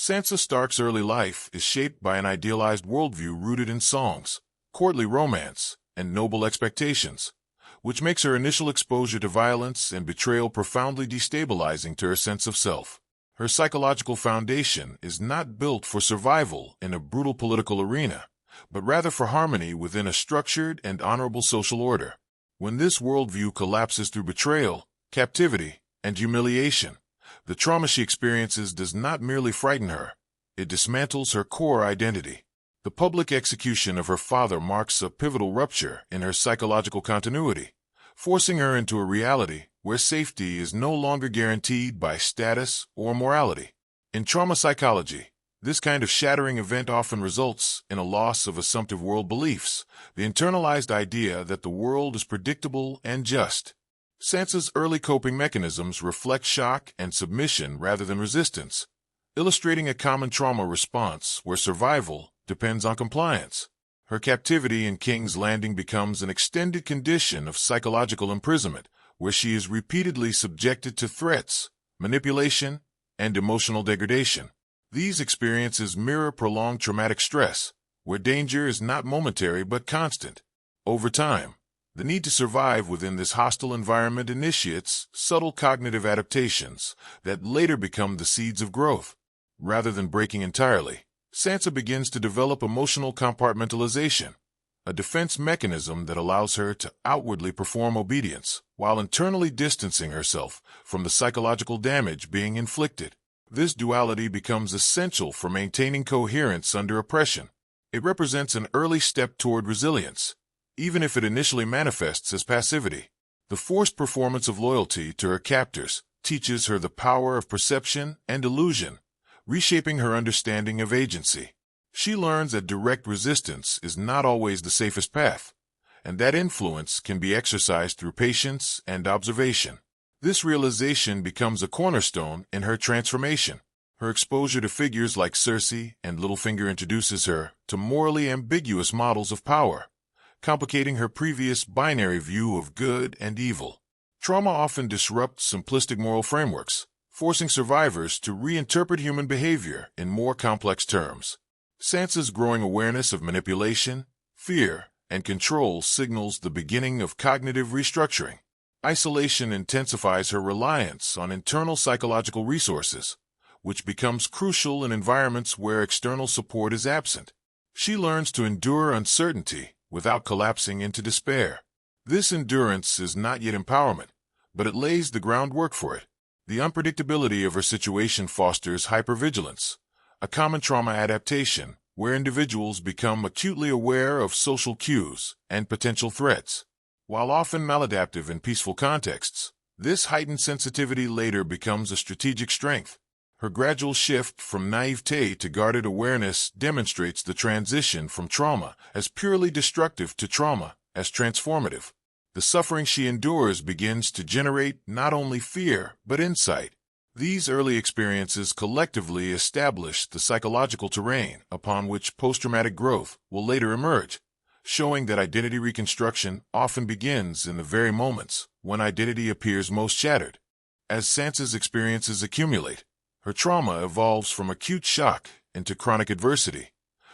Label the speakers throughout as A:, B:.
A: Sansa Stark's early life is shaped by an idealized worldview rooted in songs, courtly romance, and noble expectations, which makes her initial exposure to violence and betrayal profoundly destabilizing to her sense of self. Her psychological foundation is not built for survival in a brutal political arena, but rather for harmony within a structured and honorable social order. When this worldview collapses through betrayal, captivity, and humiliation, the trauma she experiences does not merely frighten her, it dismantles her core identity. The public execution of her father marks a pivotal rupture in her psychological continuity, forcing her into a reality where safety is no longer guaranteed by status or morality. In trauma psychology, this kind of shattering event often results in a loss of assumptive world beliefs, the internalized idea that the world is predictable and just. Sansa's early coping mechanisms reflect shock and submission rather than resistance, illustrating a common trauma response where survival depends on compliance. Her captivity in King's Landing becomes an extended condition of psychological imprisonment, where she is repeatedly subjected to threats, manipulation, and emotional degradation. These experiences mirror prolonged traumatic stress, where danger is not momentary but constant. Over time, the need to survive within this hostile environment initiates subtle cognitive adaptations that later become the seeds of growth. Rather than breaking entirely, Sansa begins to develop emotional compartmentalization, a defense mechanism that allows her to outwardly perform obedience while internally distancing herself from the psychological damage being inflicted. This duality becomes essential for maintaining coherence under oppression. It represents an early step toward resilience, even if it initially manifests as passivity. The forced performance of loyalty to her captors teaches her the power of perception and illusion, reshaping her understanding of agency. She learns that direct resistance is not always the safest path, and that influence can be exercised through patience and observation. This realization becomes a cornerstone in her transformation. Her exposure to figures like Cersei and Littlefinger introduces her to morally ambiguous models of power, complicating her previous binary view of good and evil. Trauma often disrupts simplistic moral frameworks, forcing survivors to reinterpret human behavior in more complex terms. Sansa's growing awareness of manipulation, fear, and control signals the beginning of cognitive restructuring. Isolation intensifies her reliance on internal psychological resources, which becomes crucial in environments where external support is absent. She learns to endure uncertainty without collapsing into despair. This endurance is not yet empowerment, but it lays the groundwork for it. The unpredictability of her situation fosters hypervigilance, a common trauma adaptation where individuals become acutely aware of social cues and potential threats. While often maladaptive in peaceful contexts, this heightened sensitivity later becomes a strategic strength. Her gradual shift from naivete to guarded awareness demonstrates the transition from trauma as purely destructive to trauma as transformative. The suffering she endures begins to generate not only fear but insight. These early experiences collectively establish the psychological terrain upon which post-traumatic growth will later emerge, showing that identity reconstruction often begins in the very moments when identity appears most shattered. As Sansa's experiences accumulate, her trauma evolves from acute shock into chronic adversity,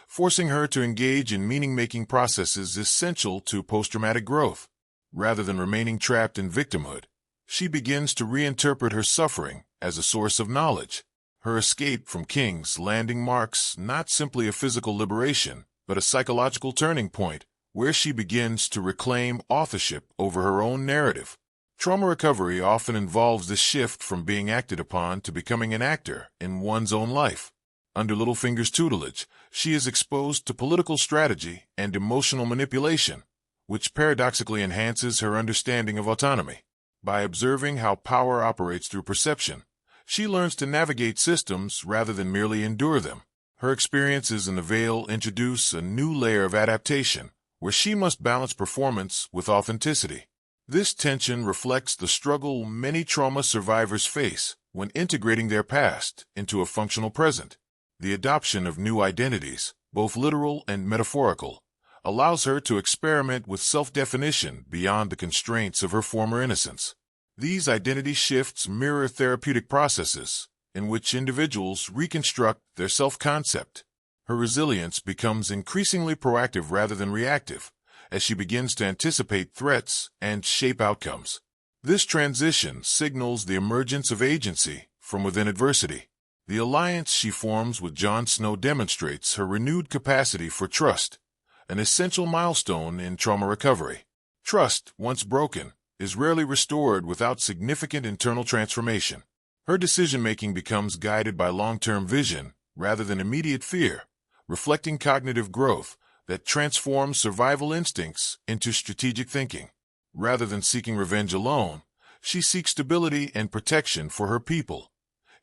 A: forcing her to engage in meaning-making processes essential to post-traumatic growth. Rather than remaining trapped in victimhood, she begins to reinterpret her suffering as a source of knowledge. Her escape from King's Landing marks not simply a physical liberation, but a psychological turning point where she begins to reclaim authorship over her own narrative. Trauma recovery often involves this shift from being acted upon to becoming an actor in one's own life. Under Littlefinger's tutelage, she is exposed to political strategy and emotional manipulation, which paradoxically enhances her understanding of autonomy. By observing how power operates through perception, she learns to navigate systems rather than merely endure them. Her experiences in the Vale introduce a new layer of adaptation, where she must balance performance with authenticity. This tension reflects the struggle many trauma survivors face when integrating their past into a functional present. The adoption of new identities, both literal and metaphorical, allows her to experiment with self-definition beyond the constraints of her former innocence. These identity shifts mirror therapeutic processes, in which individuals reconstruct their self-concept. Her resilience becomes increasingly proactive rather than reactive, as she begins to anticipate threats and shape outcomes. This transition signals the emergence of agency from within adversity. The alliance she forms with Jon Snow demonstrates her renewed capacity for trust, an essential milestone in trauma recovery. Trust, once broken, is rarely restored without significant internal transformation. Her decision-making becomes guided by long-term vision rather than immediate fear, reflecting cognitive growth that transforms survival instincts into strategic thinking. Rather than seeking revenge alone, she seeks stability and protection for her people,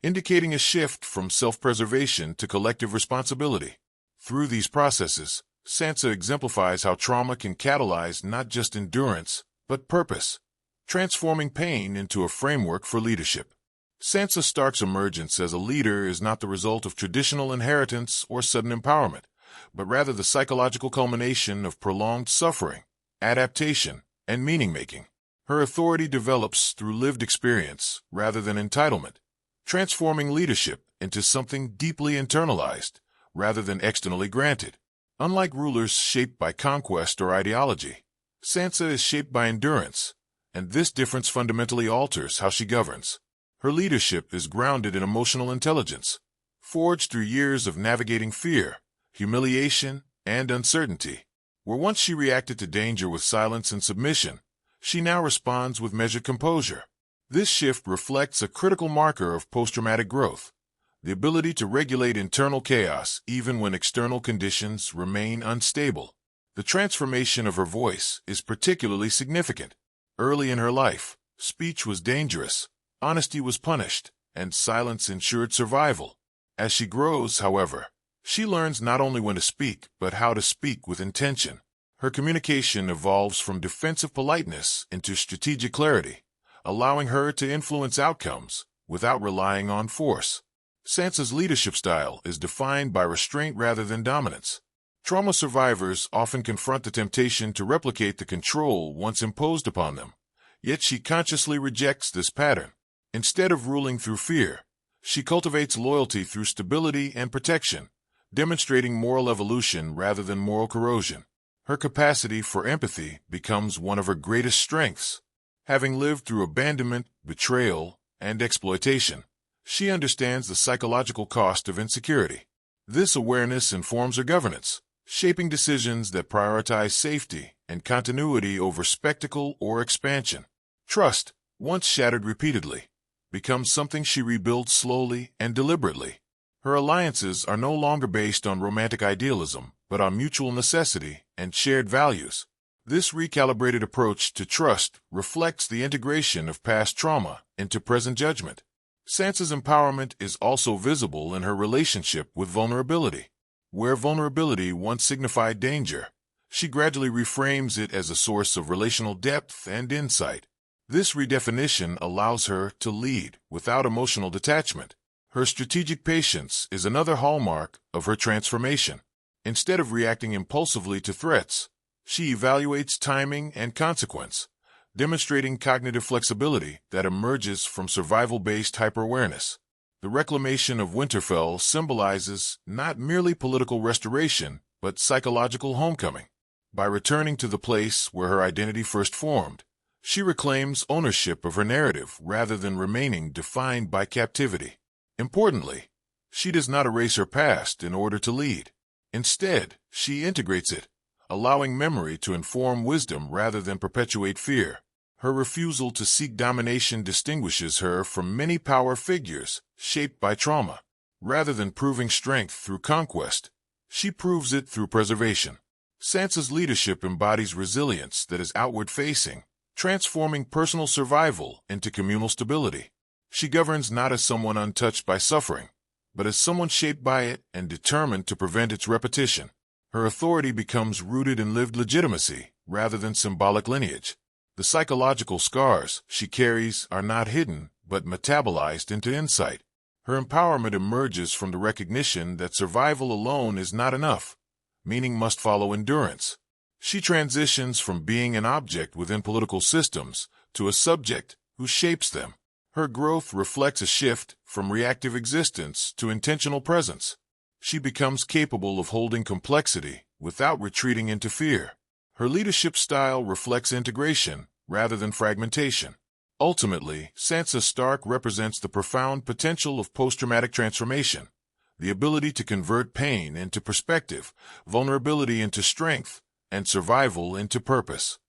A: indicating a shift from self-preservation to collective responsibility. Through these processes, Sansa exemplifies how trauma can catalyze not just endurance, but purpose, transforming pain into a framework for leadership. Sansa Stark's emergence as a leader is not the result of traditional inheritance or sudden empowerment, but rather the psychological culmination of prolonged suffering, adaptation, and meaning-making. Her authority develops through lived experience rather than entitlement, transforming leadership into something deeply internalized rather than externally granted. Unlike rulers shaped by conquest or ideology, Sansa is shaped by endurance, and this difference fundamentally alters how she governs. Her leadership is grounded in emotional intelligence, forged through years of navigating fear, humiliation, and uncertainty. Where once she reacted to danger with silence and submission, she now responds with measured composure. This shift reflects a critical marker of post-traumatic growth, the ability to regulate internal chaos even when external conditions remain unstable. The transformation of her voice is particularly significant. Early in her life, speech was dangerous, honesty was punished, and silence ensured survival. As she grows, however, she learns not only when to speak, but how to speak with intention. Her communication evolves from defensive politeness into strategic clarity, allowing her to influence outcomes without relying on force. Sansa's leadership style is defined by restraint rather than dominance. Trauma survivors often confront the temptation to replicate the control once imposed upon them, yet she consciously rejects this pattern. Instead of ruling through fear, she cultivates loyalty through stability and protection, demonstrating moral evolution rather than moral corrosion. Her capacity for empathy becomes one of her greatest strengths. Having lived through abandonment, betrayal, and exploitation, she understands the psychological cost of insecurity. This awareness informs her governance, shaping decisions that prioritize safety and continuity over spectacle or expansion. Trust, once shattered repeatedly, becomes something she rebuilds slowly and deliberately. Her alliances are no longer based on romantic idealism, but on mutual necessity and shared values. This recalibrated approach to trust reflects the integration of past trauma into present judgment. Sansa's empowerment is also visible in her relationship with vulnerability. Where vulnerability once signified danger, she gradually reframes it as a source of relational depth and insight. This redefinition allows her to lead without emotional detachment. Her strategic patience is another hallmark of her transformation. Instead of reacting impulsively to threats, she evaluates timing and consequence, demonstrating cognitive flexibility that emerges from survival-based hyper-awareness. The reclamation of Winterfell symbolizes not merely political restoration, but psychological homecoming. By returning to the place where her identity first formed, she reclaims ownership of her narrative rather than remaining defined by captivity. Importantly, she does not erase her past in order to lead. Instead, she integrates it, allowing memory to inform wisdom rather than perpetuate fear. Her refusal to seek domination distinguishes her from many power figures shaped by trauma. Rather than proving strength through conquest, she proves it through preservation. Sansa's leadership embodies resilience that is outward-facing, transforming personal survival into communal stability. She governs not as someone untouched by suffering, but as someone shaped by it and determined to prevent its repetition. Her authority becomes rooted in lived legitimacy rather than symbolic lineage. The psychological scars she carries are not hidden, but metabolized into insight. Her empowerment emerges from the recognition that survival alone is not enough. Meaning must follow endurance. She transitions from being an object within political systems to a subject who shapes them. Her growth reflects a shift from reactive existence to intentional presence. She becomes capable of holding complexity without retreating into fear. Her leadership style reflects integration rather than fragmentation. Ultimately, Sansa Stark represents the profound potential of post-traumatic transformation, the ability to convert pain into perspective, vulnerability into strength, and survival into purpose.